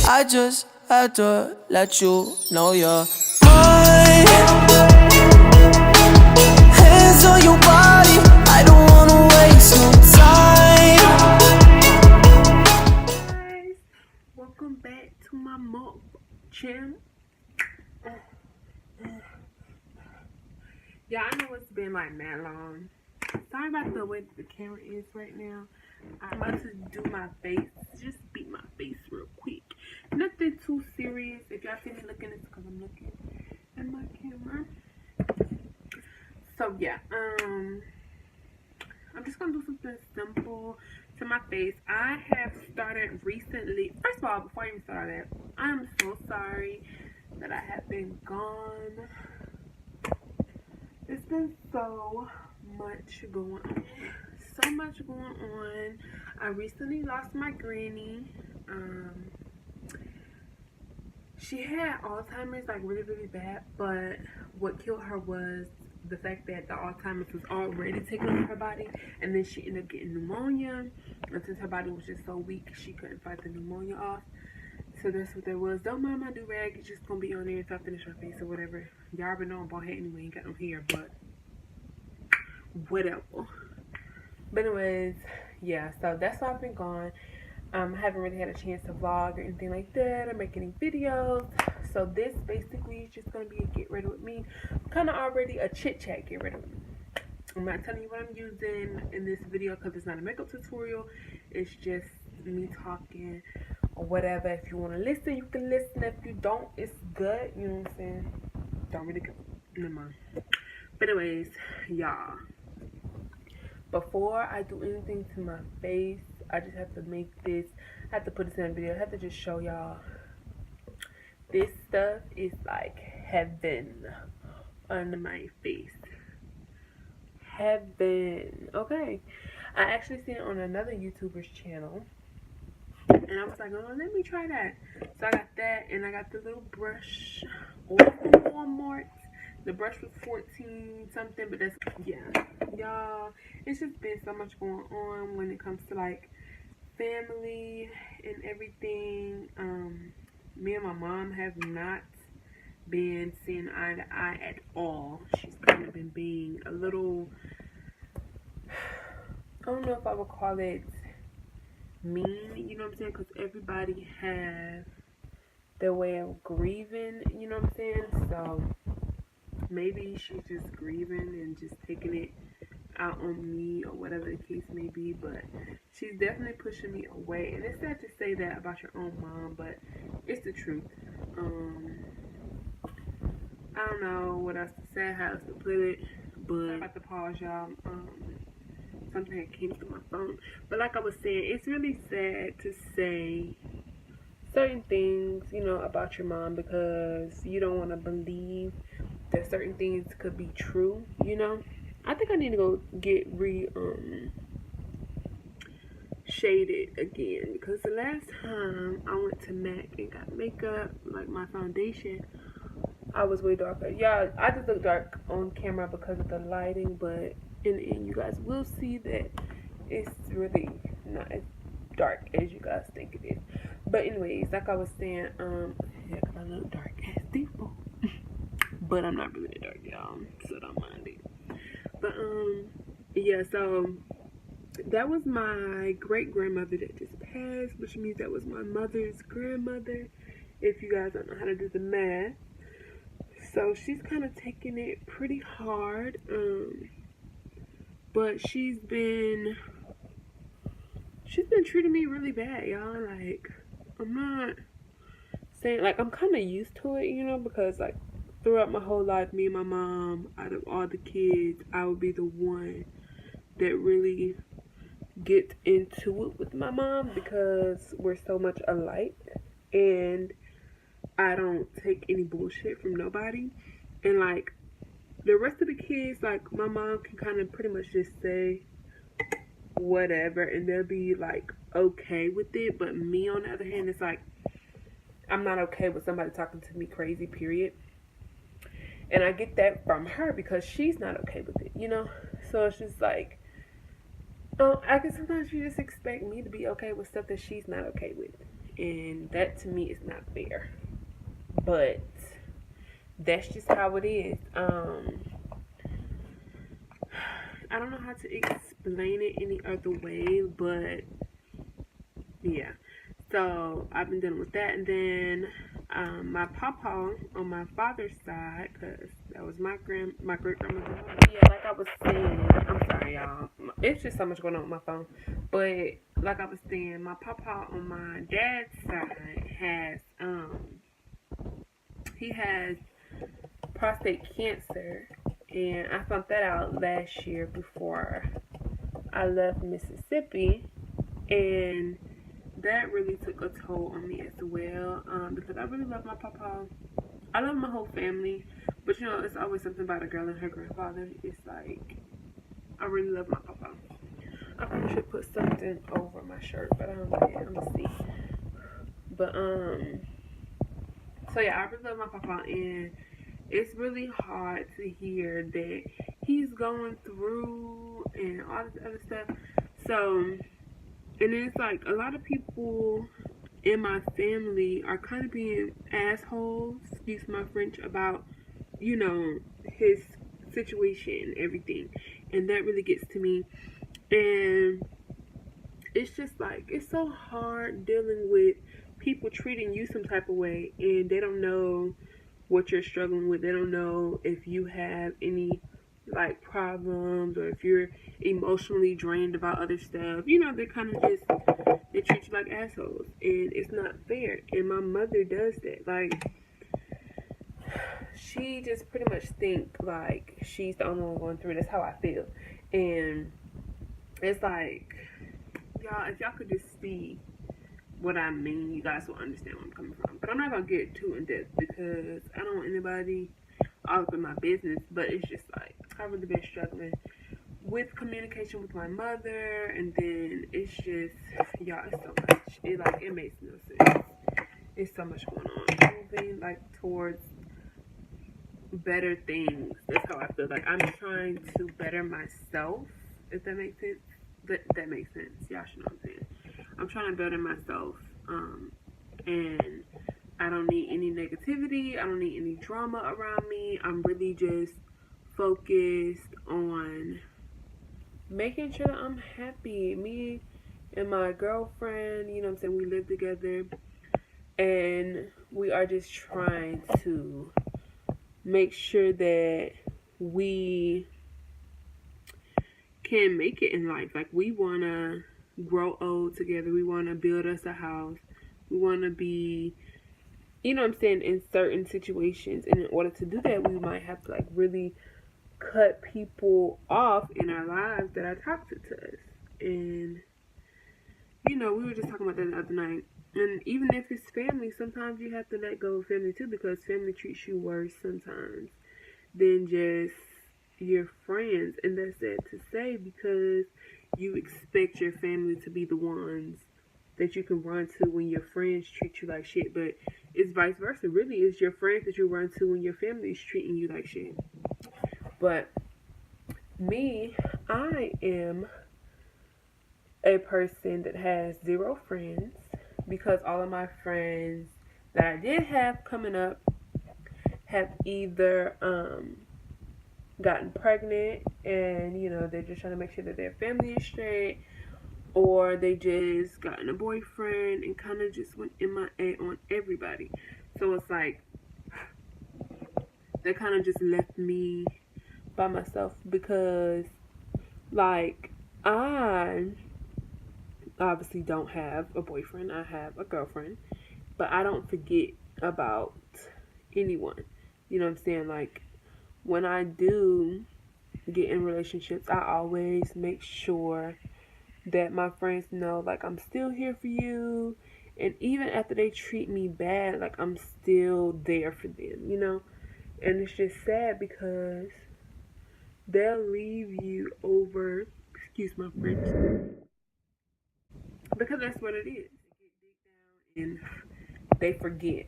I just had to let you know you're mine. Hands on your body, I don't wanna waste no time. Guys, welcome back to my mug channel. Yeah, I know it's been like that long. Sorry about the way the camera is right now. I'm about to do my face, just beat my face real quick. Nothing too serious. If y'all see me looking, it's because I'm looking at my camera. So yeah, I'm just gonna do something simple to my face. I have started recently. First of all, before I even start that, I'm so sorry that I have been gone. It's been so much going on. So much going on. I recently lost my granny. She had Alzheimer's, like really, really bad, but what killed her was the fact that the Alzheimer's was already taking over her body, and then she ended up getting pneumonia, and since her body was just so weak, she couldn't fight the pneumonia off. So that's what that was. Don't mind my do-rag, it's just gonna be on there if I finish my face or whatever. Y'all already know I'm bald head anyway, ain't got no hair, but whatever. But anyways, yeah, so that's why I've been gone. I haven't really had a chance to vlog or anything like that or make any videos. So this basically is just going to be a get ready with me. Kind of already a chit chat get ready with me. I'm not telling you what I'm using in this video because it's not a makeup tutorial. It's just me talking or whatever. If you want to listen, you can listen. If you don't, it's good. You know what I'm saying? Don't really care. Never mind. But anyways, y'all. Before I do anything to my face, I just have to make this, I have to put this in a video. I have to just show y'all. This stuff is like heaven on my face. Heaven. Okay. I actually seen it on another YouTuber's channel. And I was like, oh, let me try that. So I got that, and I got the little brush from Walmart. The brush was 14 something, but that's, yeah. Y'all, it's just been so much going on when it comes to like family and everything. Me and my mom have not been seeing eye to eye at all. She's kind of been being a little, I don't know if I would call it mean, you know what I'm saying, because everybody has their way of grieving, you know what I'm saying. So maybe she's just grieving and just taking it out on me or whatever the case may be, but she's definitely pushing me away. And it's sad to say that about your own mom, but it's the truth. I don't know what else to say, how else to put it, but I'm about to pause, y'all. Something that came through my phone. But like I was saying, it's really sad to say certain things, you know, about your mom because you don't want to believe that certain things could be true, you know. I think I need to go get shaded again because the last time I went to MAC and got makeup, like my foundation, I was way darker. Yeah, I just look dark on camera because of the lighting, but in the end, you guys will see that it's really not as dark as you guys think it is. But anyways, like I was saying, yeah, because I look dark as default. But I'm not really that dark, y'all, so don't mind it. But yeah, so that was my great grandmother that just passed, which means that was my mother's grandmother, if you guys don't know how to do the math. So she's kind of taking it pretty hard, but she's been treating me really bad, y'all. Like, I'm not saying, like, I'm kind of used to it, you know, because like throughout my whole life, me and my mom, out of all the kids, I would be the one that really gets into it with my mom because we're so much alike, and I don't take any bullshit from nobody. And like the rest of the kids, like my mom can kind of pretty much just say whatever and they'll be like okay with it. But me, on the other hand, it's like I'm not okay with somebody talking to me crazy, period. And I get that from her because she's not okay with it, you know? So it's just like, I guess sometimes you just expect me to be okay with stuff that she's not okay with. and that to me is not fair. But that's just how it is. I don't know how to explain it any other way, but yeah. So I've been dealing with that, and then my papa on my father's side, cause that was my great grandmother. Yeah, like I was saying, I'm sorry, y'all. It's just so much going on with my phone. But like I was saying, my papa on my dad's side has he has prostate cancer, and I found that out last year before I left Mississippi, and that really took a toll on me as well, because I really love my papa. I love my whole family, but you know, it's always something about a girl and her grandfather. It's like, I really love my papa. I probably should put something over my shirt, but I don't know yet. I'm gonna see. But so yeah, I really love my papa, and it's really hard to hear that he's going through and all this other stuff. So, and it's like a lot of people in my family are kind of being assholes, excuse my French, about, you know, his situation and everything. And that really gets to me. And it's just like, it's so hard dealing with people treating you some type of way, and they don't know what you're struggling with. They don't know if you have any like problems, or if you're emotionally drained about other stuff. You know, they kind of just, they treat you like assholes, and it's not fair. And my mother does that. Like, she just pretty much think like she's the only one going through it. That's how I feel. And it's like, y'all, if y'all could just see what I mean, you guys will understand where I'm coming from. But I'm not gonna get too in depth because I don't want anybody all up in my business. But it's just like, I've really been struggling with communication with my mother, and then it's just, y'all, it's so much. It makes no sense. It's so much going on. Moving like towards better things. That's how I feel. Like, I'm trying to better myself, if that makes sense. That makes sense. Y'all should know what I'm saying. I'm trying to better myself. And I don't need any negativity. I don't need any drama around me. I'm really just focused on making sure that I'm happy. Me and my girlfriend, you know what I'm saying, we live together, and we are just trying to make sure that we can make it in life. Like, we want to grow old together. We want to build us a house. We want to be, you know what I'm saying, in certain situations. And in order to do that, we might have to like really cut people off in our lives that are toxic to us. And, you know, we were just talking about that the other night. And even if it's family, sometimes you have to let go of family too, because family treats you worse sometimes than just your friends. And that's sad to say, because you expect your family to be the ones that you can run to when your friends treat you like shit. But it's vice versa. Really, it's your friends that you run to when your family is treating you like shit. But me, I am a person that has 0 friends, because all of my friends that I did have coming up have either gotten pregnant, and you know, they're just trying to make sure that their family is straight, or they just gotten a boyfriend and kind of just went MIA on everybody. So it's like, they kind of just left me by myself, because like, I obviously don't have a boyfriend. I have a girlfriend, but I don't forget about anyone. You know what I'm saying? Like, when I do get in relationships, I always make sure that my friends know, like, I'm still here for you. And even after they treat me bad, like, I'm still there for them, you know? And it's just sad, because they'll leave you over, excuse my French, because that's what it is. And they forget,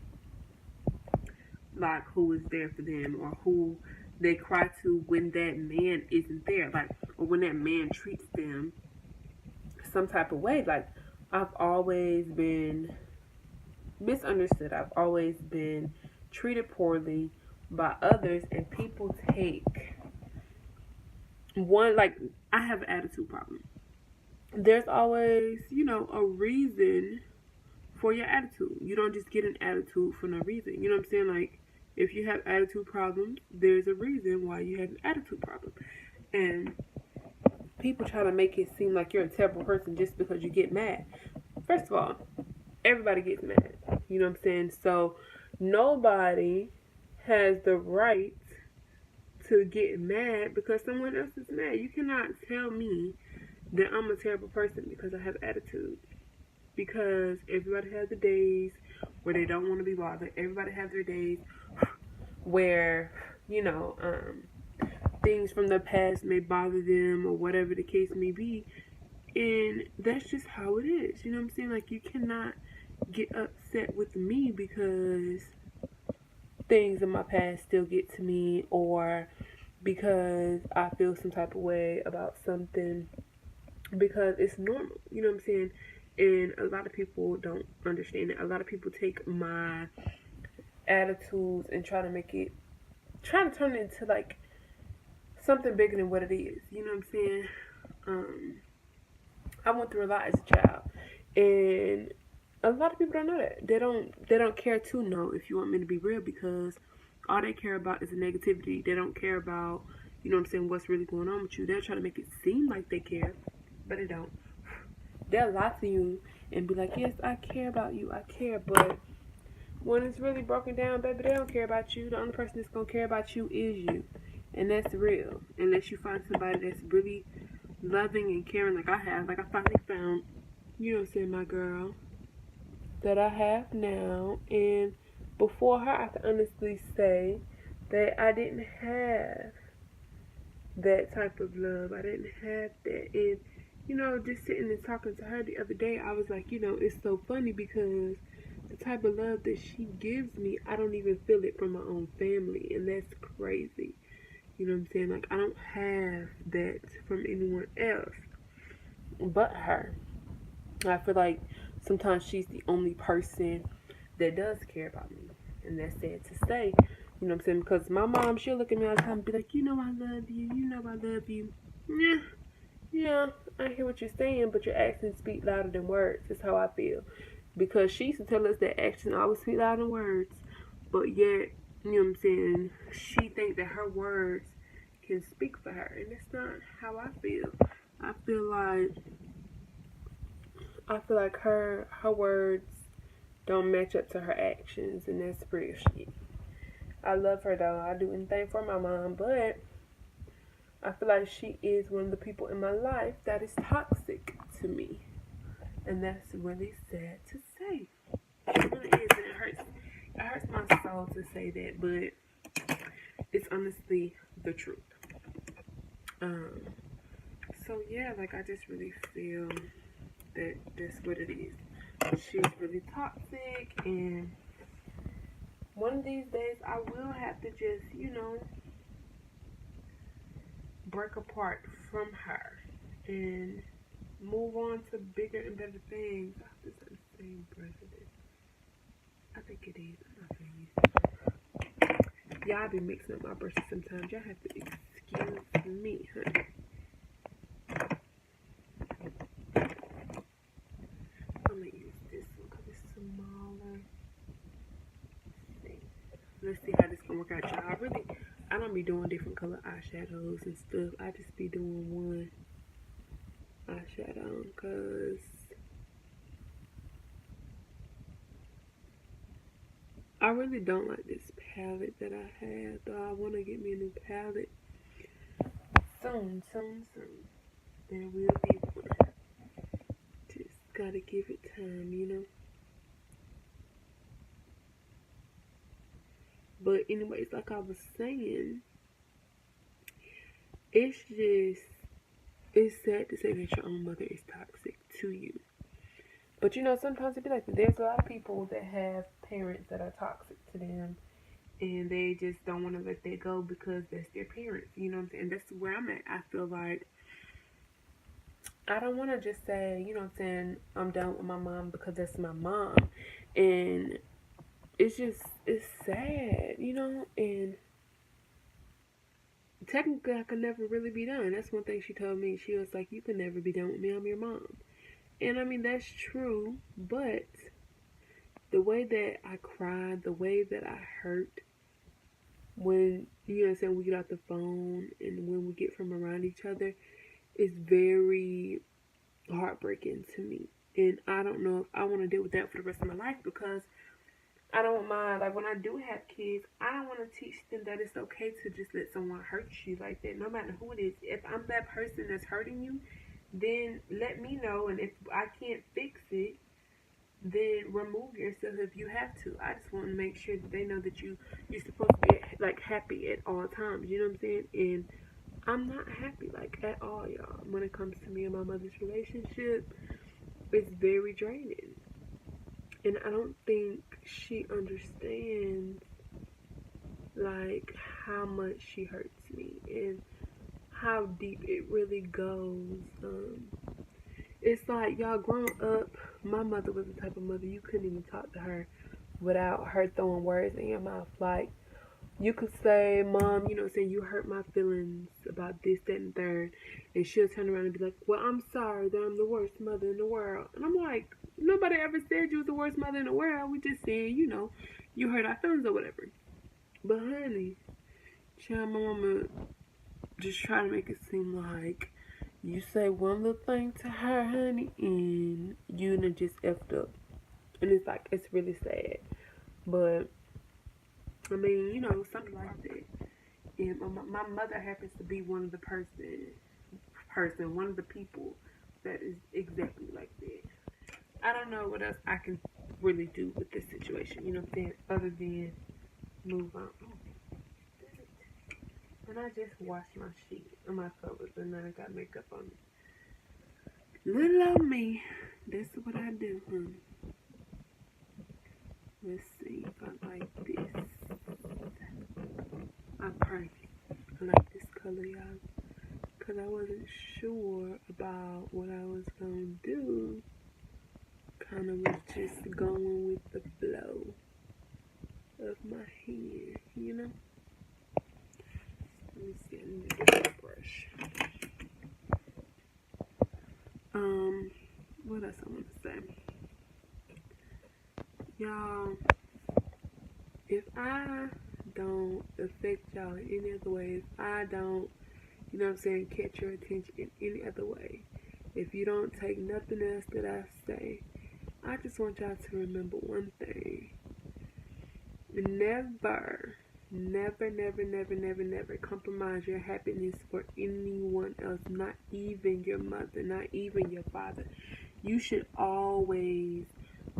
like, who is there for them, or who they cry to when that man isn't there, like, or when that man treats them some type of way. Like, I've always been misunderstood. I've always been treated poorly by others, and people take one, like, I have an attitude problem. There's always, a reason for your attitude. You don't just get an attitude for no reason. You know what I'm saying? Like, if you have attitude problems, there's a reason why you have an attitude problem. And people try to make it seem like you're a terrible person just because you get mad. First of all, everybody gets mad. You know what I'm saying? So nobody has the right to get mad because someone else is mad. You cannot tell me that I'm a terrible person because I have attitude. Because everybody has the days where they don't want to be bothered. Everybody has their days where, things from the past may bother them or whatever the case may be. And that's just how it is. You know what I'm saying? Like, you cannot get upset with me because things in my past still get to me, or because I feel some type of way about something, because it's normal. You know what I'm saying? And a lot of people don't understand it. A lot of people take my attitudes and try to turn it into like something bigger than what it is. You know what I'm saying? I went through a lot as a child, and a lot of people don't know that. They don't care to know, if you want me to be real, because all they care about is the negativity. They don't care about, what's really going on with you. They're trying to make it seem like they care, but they don't. They'll lie to you and be like, yes, I care about you, I care, but when it's really broken down, baby, they don't care about you. The only person that's gonna care about you is you. And that's real. Unless you find somebody that's really loving and caring like I have. Like, I finally found, my girl that I have now. And before her, I can honestly say that I didn't have that type of love. I didn't have that. And, just sitting and talking to her the other day, I was like, it's so funny because the type of love that she gives me, I don't even feel it from my own family. And that's crazy. You know what I'm saying? Like, I don't have that from anyone else but her. I feel like sometimes she's the only person that does care about me. And that's sad to say. You know what I'm saying? Because my mom, she'll look at me all the time and be like, I love you. I love you. Yeah, I hear what you're saying, but your actions speak louder than words. That's how I feel. Because she used to tell us that actions always speak louder than words. But yet, you know what I'm saying, she thinks that her words can speak for her. And that's not how I feel. I feel like her words don't match up to her actions, and that's real shit. I love her though. I do anything for my mom, but I feel like she is one of the people in my life that is toxic to me. And that's really sad to say. It really is, and it hurts my soul to say that, but it's honestly the truth. So yeah, like, I just really feel that that's what it is. She's really toxic, and one of these days I will have to just, break apart from her and move on to bigger and better things. I hope this is the same president. I think it is. I'm not saying. Y'all be mixing up my brushes sometimes. Y'all have to excuse me, honey. I'm gonna use this one because it's smaller. Let's see how this gonna work out, y'all. I don't be doing different color eyeshadows and stuff. I just be doing one eyeshadow because I really don't like this palette that I have, though I want to get me a new palette soon. There will be one. Just gotta give it time, But anyways, like I was saying, it's sad to say that your own mother is toxic to you. But sometimes it be like that. There's a lot of people that have parents that are toxic to them, and they just don't want to let that go because that's their parents. You know what I'm saying? That's where I'm at. I feel like I don't want to just say, I'm done with my mom because that's my mom. And it's sad, you know, and technically I could never really be done. That's one thing she told me. She was like, you can never be done with me, I'm your mom. And I mean, that's true, but the way that I cried, the way that I hurt when, you know what I'm saying, we get off the phone and when we get from around each other is very heartbreaking to me. And I don't know if I want to deal with that for the rest of my life, because I don't mind, like when I do have kids, I want to teach them that it's okay to just let someone hurt you like that, no matter who it is. If I'm that person that's hurting you, then let me know, and if I can't fix it, then remove yourself if you have to. I just want to make sure that they know that you're supposed to be like happy at all times. You know what I'm saying? And I'm not happy like at all, y'all. When it comes to me and my mother's relationship, it's very draining, and I don't think she understands like how much she hurts me and how deep it really goes. It's like, y'all, growing up, my mother was the type of mother you couldn't even talk to her without her throwing words in your mouth. Like, you could say, Mom, you know, saying you hurt my feelings about this, that, and third, and she'll turn around and be like, well, I'm sorry that I'm the worst mother in the world. And I'm like, nobody ever said you was the worst mother in the world. We just saying, you know, you hurt our feelings or whatever. But honey, child, my mama just try to make it seem like you say one little thing to her, honey, and you done just effed up. And it's like, it's really sad. But, I mean, you know, something like that. And my mother happens to be one of the one of the people that is exactly like that. I don't know what else I can really do with this situation, you know what I'm saying, other than move on. And I just washed my sheet and my covers, and then I got makeup on it. Little old me, that's what I do, honey. Let's see if I like this. I pray I like this color, y'all, because I wasn't sure about what I was going to do. Kind of was just going with the flow of my hair, you know? Let me see, I need to get a brush. What else I want to say? Y'all, if I don't affect y'all in any other way, if I don't, you know what I'm saying, catch your attention in any other way, if you don't take nothing else that I say, I just want y'all to remember one thing. Never compromise your happiness for anyone else, not even your mother, not even your father. You should always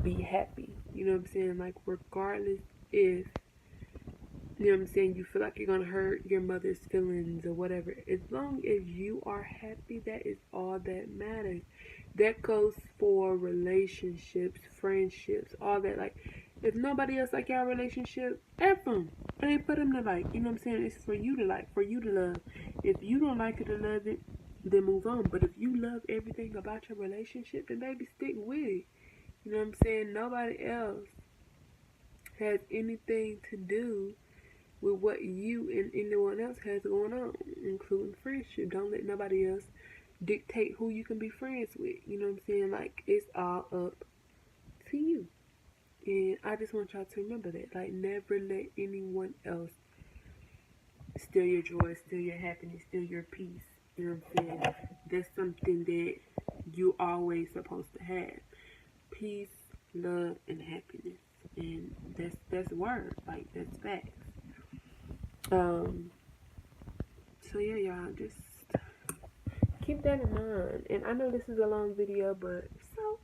be happy. You know what I'm saying? Like, regardless if, you know what I'm saying, you feel like you're going to hurt your mother's feelings or whatever. As long as you are happy, that is all that matters. That goes for relationships, friendships, all that. Like, if nobody else like your relationship, F them. It ain't for them to like. You know what I'm saying? It's for you to like, for you to love. If you don't like it or love it, then move on. But if you love everything about your relationship, then baby, stick with it. You know what I'm saying? Nobody else has anything to do with what you and anyone else has going on, including friendship. Don't let nobody else dictate who you can be friends with. You know what I'm saying? Like, it's all up to you. And I just want y'all to remember that. Like, never let anyone else steal your joy, steal your happiness, steal your peace. You know what I'm saying? That's something that you always supposed to have. Peace, love, and happiness. And that's word. Like, that's facts. So yeah, y'all, just keep that in mind. And I know this is a long video, but so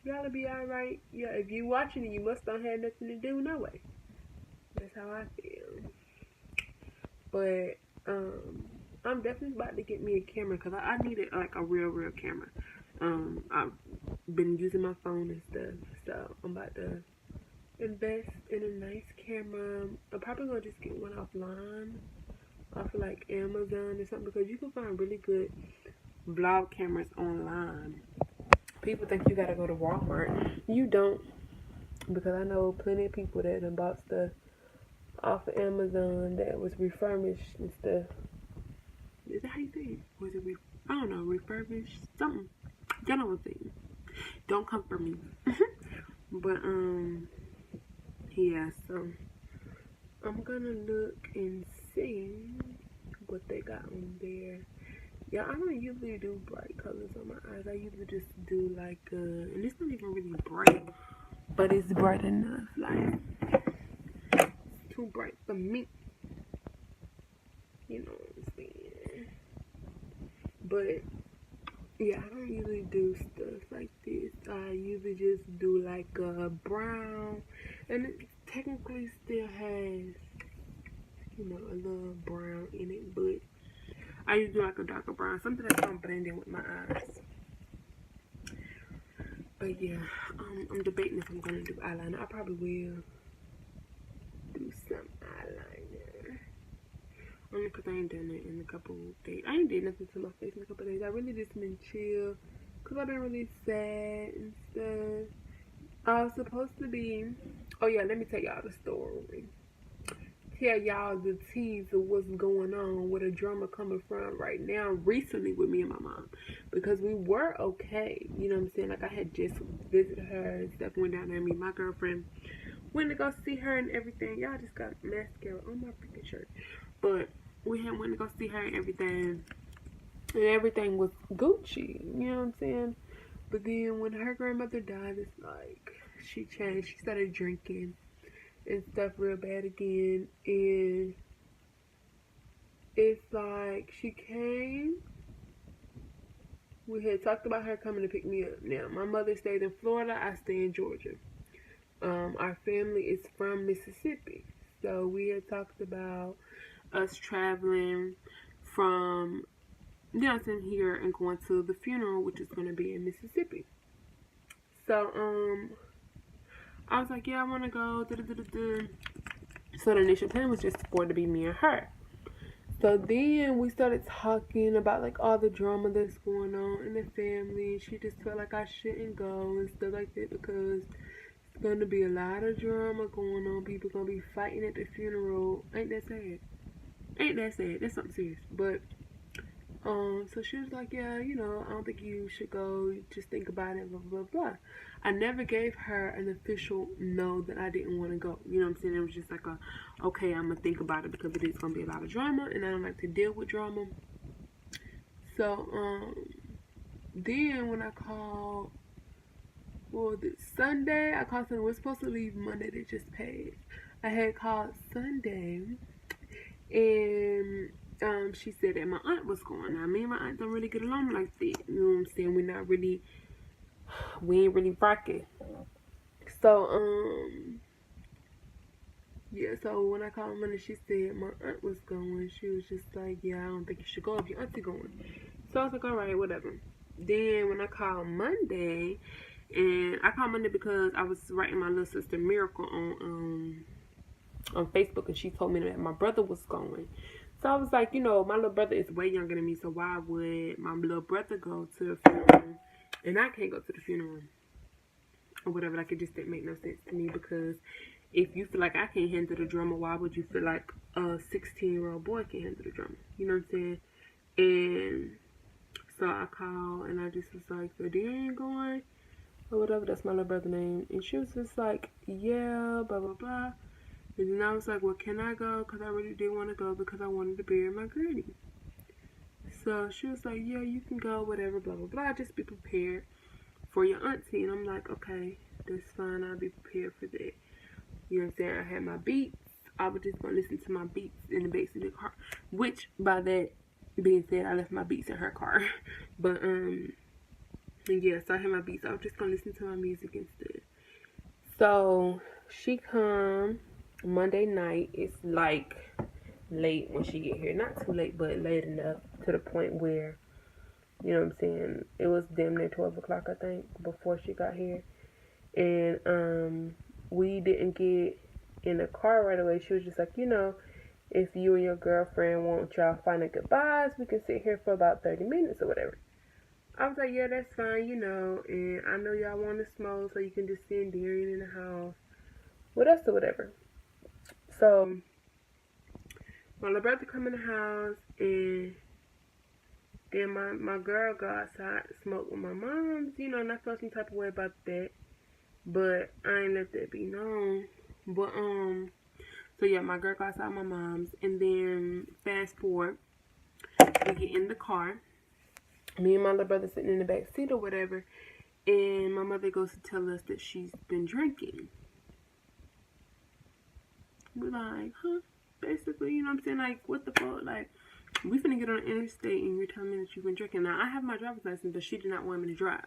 y'all be alright. Yeah, if you watching it, you must not have nothing to do, no way. That's how I feel. But I'm definitely about to get me a camera, because I needed like a real camera. I've been using my phone and stuff, so I'm about to invest in a nice camera. I'm probably gonna just get one offline, off of like Amazon or something, because you can find really good vlog cameras online. People think you gotta go to Walmart. You don't. because I know plenty of people that done bought stuff off of Amazon that was refurbished and stuff. Is that how you say it? Was it I don't know, refurbished? Something. Y'all know what I'm saying. Don't come for me. But, yeah, so I'm gonna look and see what they got on there. Yeah, I don't usually do bright colors on my eyes. I usually just do like, and it's not even really bright, but it's bright enough. Like, it's too bright for me. You know what I'm saying? But, yeah, I don't usually do stuff like this. I usually just do like a brown, and it technically still has, you know, a little brown in it, but I usually do like a darker brown, something that's gonna blend in with my eyes. But yeah, I'm debating if I'm gonna do eyeliner. I probably will do some eyeliner. Only because I ain't done it in a couple days. I ain't did nothing to my face in a couple days. I really just been chill because I've been really sad and stuff. I was supposed to be, oh yeah, let me tell y'all the story. Tell y'all the tease of what's going on, where the drama coming from right now recently with me and my mom, because we were okay, you know what I'm saying? Like, I had just visited her and stuff, went down there and me, my girlfriend went to go see her and everything. Y'all just got mascara on my freaking shirt, but we had went to go see her and everything was Gucci, you know what I'm saying? But then when her grandmother died, it's like she changed. She started drinking and stuff real bad again, and it's like she came. We had talked about her coming to pick me up. Now, my mother stayed in Florida. I stay in Georgia. Our family is from Mississippi, so we had talked about us traveling from Nelson here and going to the funeral, which is going to be in Mississippi. So, I was like, yeah, I want to go. So the initial plan was just for it to be me and her. So then we started talking about like all the drama that's going on in the family. She just felt like I shouldn't go and stuff like that because it's going to be a lot of drama going on. People going to be fighting at the funeral. Ain't that sad? Ain't that sad? That's something serious. But so she was like, yeah, you know, I don't think you should go. Just think about it, blah, blah, blah. I never gave her an official no that I didn't want to go. You know what I'm saying? It was just like okay, I'm going to think about it because it is going to be a lot of drama and I don't like to deal with drama. So, then when I called, Sunday? I called Sunday. We're supposed to leave Monday. They just paid. I had called Sunday and she said that my aunt was going. Now, me and my aunt don't really get along like that. You know what I'm saying? We ain't really rocking. So, yeah, so when I called Monday, she said my aunt was going. She was just like, yeah, I don't think you should go if your auntie going. So I was like, all right, whatever. Then when I called Monday, and I called Monday because I was writing my little sister Miracle on Facebook, and she told me that my brother was going. So I was like, you know, my little brother is way younger than me, so why would my little brother go to the funeral and I can't go to the funeral or whatever? Like, it just didn't make no sense to me, because if you feel like I can't handle the drama, why would you feel like a 16-year-old boy can handle the drama? You know what I'm saying? And so I called and I just was like, so do you ain't going or whatever? That's my little brother's name. And she was just like, yeah, blah, blah, blah. And then I was like, well, can I go? Because I really did want to go because I wanted to bury my granny. So she was like, yeah, you can go, whatever, blah, blah, blah. Just be prepared for your auntie. And I'm like, okay, that's fine. I'll be prepared for that. You know what I'm saying? I had my beats. I was just going to listen to my beats in the backseat of the car. Which, by that being said, I left my beats in her car. But, yeah, so I had my beats. I was just going to listen to my music instead. So she come Monday night. It's like late when she get here. Not too late, but late enough to the point where, you know what I'm saying, it was damn near 12 o'clock, I think, before she got here. And we didn't get in the car right away. She was just like, you know, if you and your girlfriend want y'all final goodbyes, we can sit here for about 30 minutes or whatever. I was like, yeah, that's fine, you know, and I know y'all want to smoke, so you can just send Darian in the house what else or whatever. So my little brother come in the house, and then my girl go outside to smoke with my mom's, you know, and I felt some type of way about that. But I ain't let that be known. But so yeah, my girl go outside with my mom's, and then fast forward, we get in the car. Me and my little brother sitting in the back seat or whatever, and my mother goes to tell us that she's been drinking. We're like, huh? Basically, you know what I'm saying? Like, what the fuck? Like, we finna get on the interstate and you're telling me that you've been drinking. Now, I have my driver's license, but she did not want me to drive.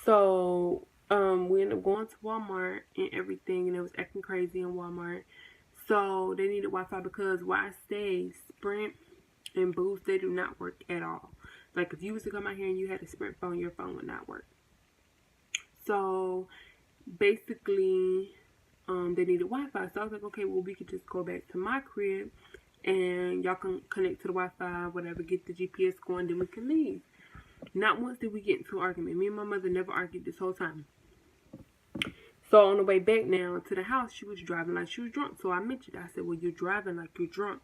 So, we ended up going to Walmart and everything, and it was acting crazy in Walmart. So, they needed Wi-Fi because where I stay, Sprint and Boost, they do not work at all. Like, if you was to come out here and you had a Sprint phone, your phone would not work. So, basically, they needed Wi-Fi. So I was like, okay, well, we could just go back to my crib and y'all can connect to the Wi-Fi, whatever, get the GPS going, then we can leave. Not once did we get into an argument. Me and my mother never argued this whole time. So on the way back now to the house, she was driving like she was drunk. So I mentioned it. I said, well, you're driving like you're drunk.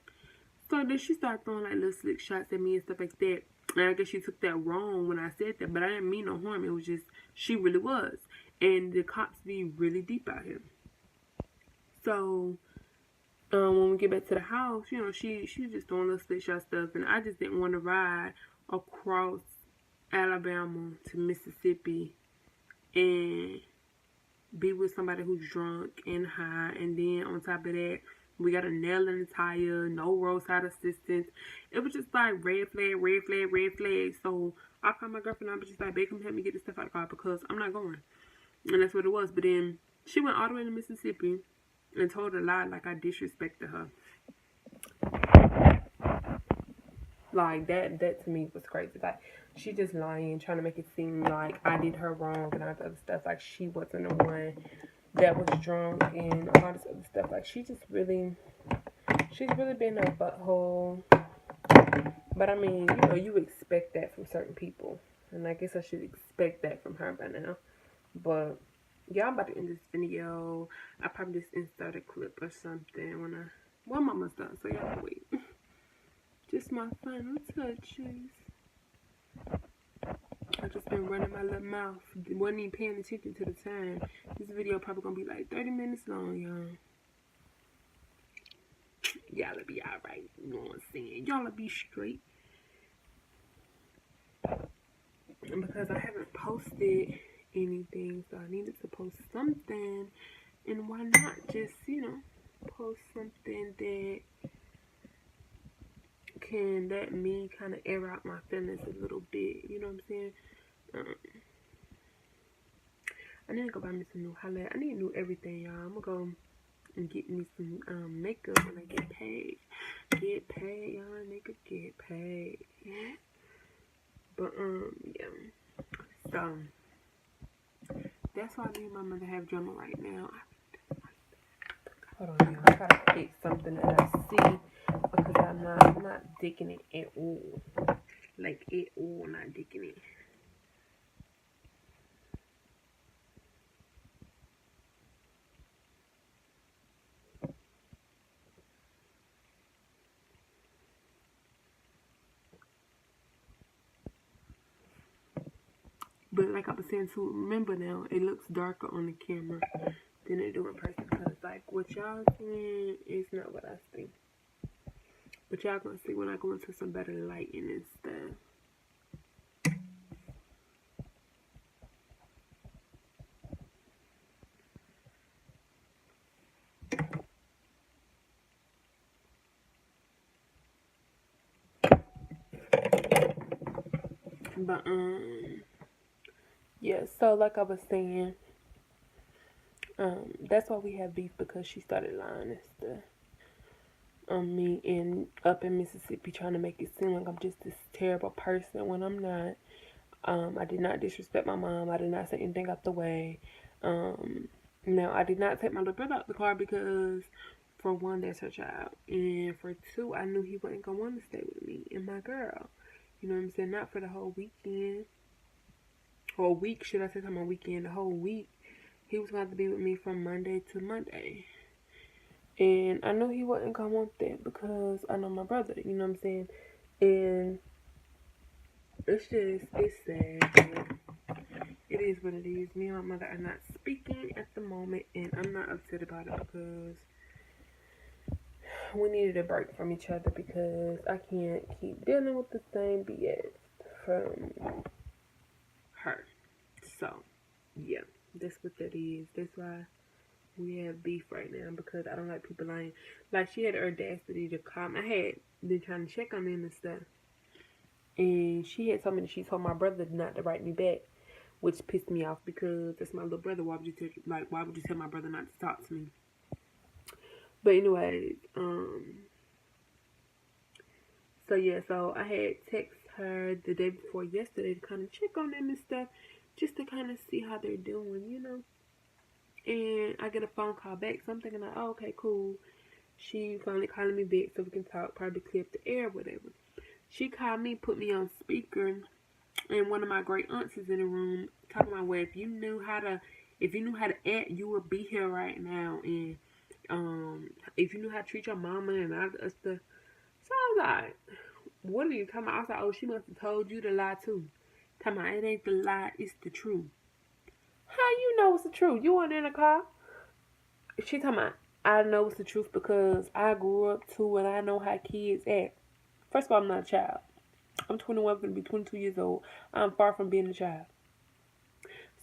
So then she started throwing like little slick shots at me and stuff like that. And I guess she took that wrong when I said that. But I didn't mean no harm. It was just, she really was. And the cops be really deep out here. So, when we get back to the house, you know, she was just doing little slick shot stuff. And I just didn't want to ride across Alabama to Mississippi and be with somebody who's drunk and high. And then on top of that, we got a nail in the tire, no roadside assistance. It was just like red flag, red flag, red flag. So I called my girlfriend. I was just like, babe, come help me get this stuff out of the car because I'm not going. And that's what it was. But then she went all the way to Mississippi and told a lie like I disrespected her. Like that to me was crazy. Like she just lying, trying to make it seem like I did her wrong and all this other stuff. Like she wasn't the one that was drunk and all this other stuff. Like she's really been a butthole. But I mean, you know, you expect that from certain people. And I guess I should expect that from her by now. But yeah, I'm about to end this video. I probably just insert a clip or something when Mama's done, so y'all can wait. Just my final touches. I just been running my little mouth. Wasn't even paying attention to the time. This video probably gonna be like 30 minutes long, y'all. Y'all'll be alright. You know what I'm saying? Y'all'll be straight. And because I haven't posted anything, so I needed to post something. And why not just, you know, post something that can let me kind of air out my feelings a little bit. You know what I'm saying? I need to go buy me some new highlight. I need new everything, y'all. I'm gonna go and get me some makeup when I get paid. Get paid, y'all. Nigga, get paid. But yeah. So that's why me and my mother have drama right now. Hold on, y'all. I gotta pick something that I see because I'm not digging it at all. Like at all, not digging it. But like I was saying too, remember now, it looks darker on the camera than it do in person. Because like what y'all seeing is not what I see. But y'all gonna see when I go into some better lighting and stuff. But yeah, so like I was saying, that's why we have beef, because she started lying and stuff on me and up in Mississippi, trying to make it seem like I'm just this terrible person when I'm not. I did not disrespect my mom. I did not say anything out the way. Now I did not take my little brother out the car because, for one, that's her child, and for two, I knew he wasn't gonna want to stay with me and my girl. You know what I'm saying? Not for the whole weekend. Or week, should I say, my weekend, the whole week. he was going to be with me from Monday to Monday. And I know he wasn't going to want that because I know my brother, you know what I'm saying? And it's sad. It is what it is. Me and my mother are not speaking at the moment, and I'm not upset about it because we needed a break from each other because I can't keep dealing with the same BS from her. So, yeah, that's what that is. That's why we have beef right now because I don't like people lying. Like, she had the audacity to call me. I had been trying to check on them and stuff. And she had told me that she told my brother not to write me back, which pissed me off because that's my little brother. Why would you tell my brother not to talk to me? But anyway, so yeah, so I had text her the day before yesterday to kind of check on them and stuff, just to kind of see how they're doing, you know. And I get a phone call back, so I'm thinking like, oh, okay, cool. She finally calling me back so we can talk, probably clear up the air, whatever. She called me, put me on speaker, and one of my great aunts is in the room talking about, well, if you knew how to act, you would be here right now, and if you knew how to treat your mama and all that stuff. So I was like, what are you talking about? I was like, oh, she must have told you the lie too. Talking about, it ain't the lie, it's the truth. How you know it's the truth? You weren't in the car. She talking about, I know it's the truth because I grew up too and I know how kids act. First of all, I'm not a child. I'm 21, going to be 22 years old. I'm far from being a child.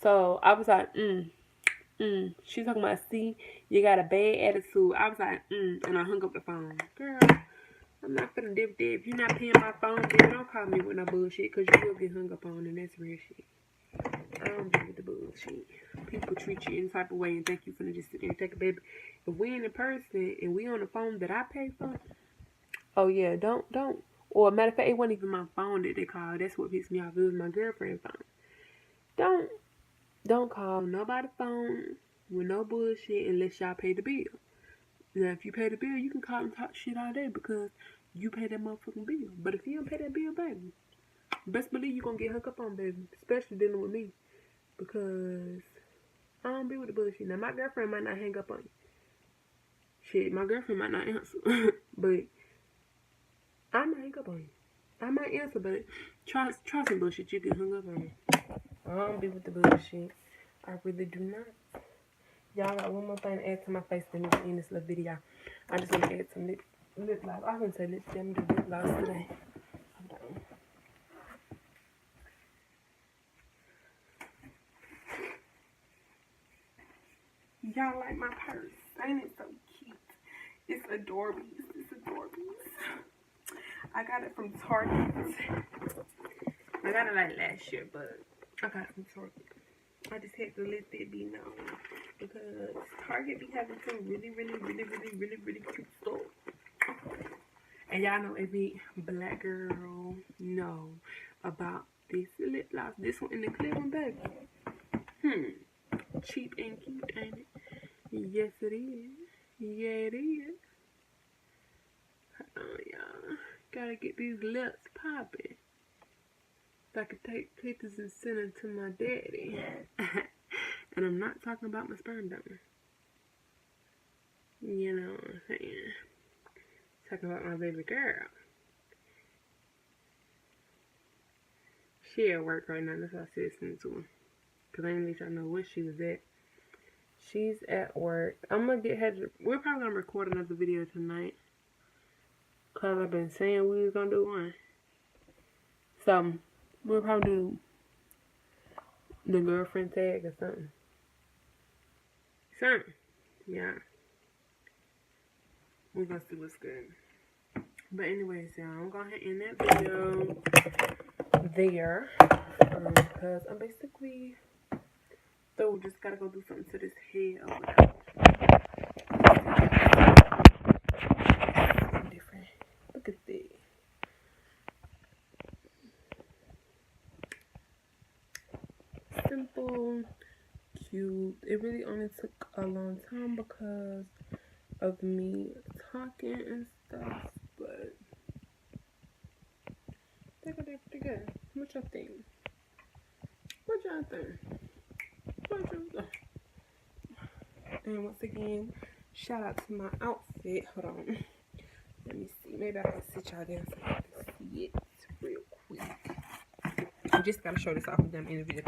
So I was like, She talking about, see, you got a bad attitude. I was like, and I hung up the phone. Girl, I'm not finna dip. If you're not paying my phone bill, don't call me with no bullshit, because you will get hung up on, and that's real shit. I don't deal with the bullshit. People treat you any type of way and think you finna just sit there and take a baby. If we in person and we on the phone that I pay for, oh yeah, don't. Or matter of fact, it wasn't even my phone that they called. That's what pissed me off. It was my girlfriend's phone. Don't call nobody's phone with no bullshit unless y'all pay the bill. Now, if you pay the bill, you can call and talk shit all day because you pay that motherfucking bill. But if you don't pay that bill, baby, best believe you gonna get hooked up on, baby. Especially dealing with me. Because I don't be with the bullshit. Now, my girlfriend might not hang up on you. Shit, my girlfriend might not answer. But I might hang up on you. I might answer, but try some bullshit, you get hung up on. I don't be with the bullshit. I really do not. Y'all got one more thing to add to my face than in this little video. I just want to add some lip gloss. I wouldn't say lipstick, I'm going to do lip gloss today. Hold on. Y'all like my purse? Ain't it so cute? It's adorable. I got it from Target. I got it like last year, but I got it from Target. I just had to let that be known because Target be having some really cute stuff. And y'all know every black girl know about this lip gloss. This one in the clear one, baby. Cheap and cute, ain't it? Yes, it is. Yeah, it is. Hold on, y'all. Gotta get these lips popping. So I could take pictures and send them to my daddy. And I'm not talking about my sperm donor. You know what I'm saying? Talking about my baby girl. She at work right now. That's why I said send to her. Because I didn't let y'all know where she was at. She's at work. I'm going to get her. We're probably going to record another video tonight. Because I've been saying we was going to do one. So, we'll probably do the girlfriend tag or something. Yeah. We're going to see what's good. But anyways, y'all, I'm going to end that video there. Because I'm basically through. Just got to go do something to this hair or whatever. Different. Look at this. Simple, cute. It really only took a long time because of me talking and stuff, but they're good. What y'all think? What y'all think? And once again, shout out to my outfit. Hold on. Let me see. Maybe I can sit y'all down so you can see it real quick. I just gotta show this off with them in the video.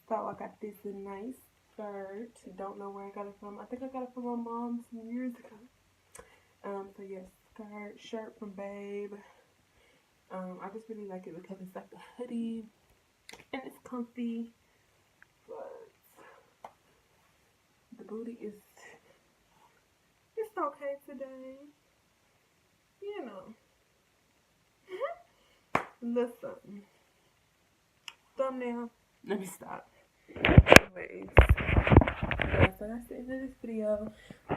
So I got this nice skirt. Don't know where I got it from. I think I got it from my mom some years ago. So yes, shirt from Babe. I just really like it because it's like a hoodie and it's comfy. But the booty is, it's okay today. You know. Listen. Thumbnail. Let me stop. Anyways. Yeah, so that's the end of this video.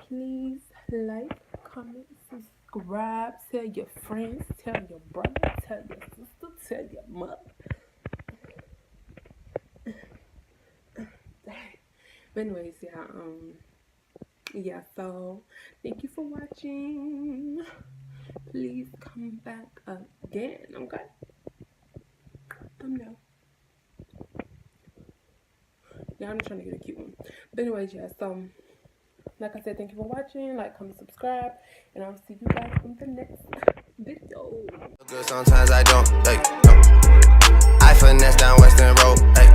Please like, comment, subscribe, tell your friends, tell your brother, tell your sister, tell your mother. But anyways, yeah, so thank you for watching. Please come back again, okay? Thumbnail. Yeah, I'm trying to get a cute one. But anyways, yeah, so like I said, thank you for watching. Like, comment, subscribe, and I'll see you guys in the next video. Good, sometimes I don't. Like, no. I finesse down Western Road. Like,